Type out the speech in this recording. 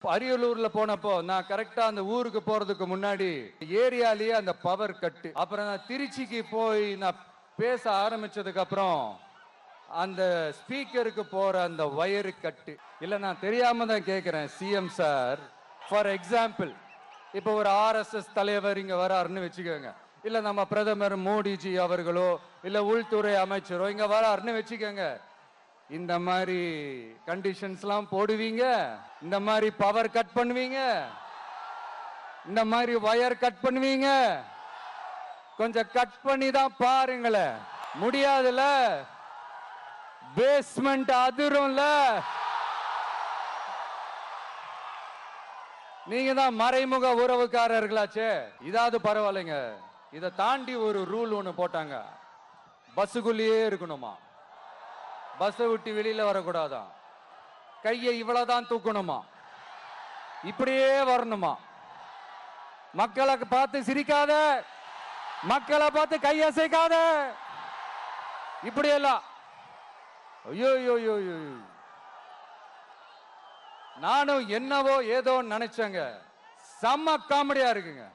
அரியலூர்ல போனப்போ நான் கரெக்டா அந்த ஊருக்கு போறதுக்கு முன்னாடி ஏரியாலேயே அந்த பவர் கட்டு. அப்புறம் நான் திருச்சிக்கு போய் நான் பேச ஆரம்பிச்சதுக்கு அப்புறம் அந்த ஸ்பீக்கருக்கு போற அந்த வயரு கட்டு. இல்ல நான் தெரியாம தான் கேட்கிறேன் சிஎம் சார். ஃபார் எக்ஸாம்பிள், இப்போ ஒரு ஆர்எஸ்எஸ் தலைவர் இங்க வராருன்னு வச்சுக்கோங்க, இல்ல நம்ம பிரதமர் மோடிஜி அவர்களோ இல்ல உள்துறை அமைச்சரோ இங்க வராருன்னு வச்சுக்கோங்க, இந்த மாதிரி கண்டிஷன்ஸ்லாம் போடுவீங்க, இந்த மாதிரி பவர் கட் பண்ணுவீங்க, இந்த மாதிரி வயர் கட் பண்ணுவீங்க. கொஞ்சம் கட் பண்ணி தான் பாருங்களேன். முடியாதுல, பேஸ்மெண்ட் அதிரும்ல. நீங்க தான் மறைமுக உறவுக்காரர்களாச்சே. இதாவது பரவாயில்லைங்க. இதை தாண்டி ஒரு ரூல் ஒண்ணு போட்டாங்க, பஸ்ஸுக்குள்ளேயே இருக்கணுமா, பஸ் விட்டு வெளியில வரக்கூடாதான், கையை இவ்வளவுதான் தூக்கணுமா, இப்படியே வரணுமா, மக்களை பார்த்து சிரிக்காத, மக்களை பார்த்து கையசைக்காத, இப்படி எல்லாம். ஐயோ நானும் என்னவோ ஏதோ நினைச்சேங்க. செம்ம காமெடியா இருக்குங்க.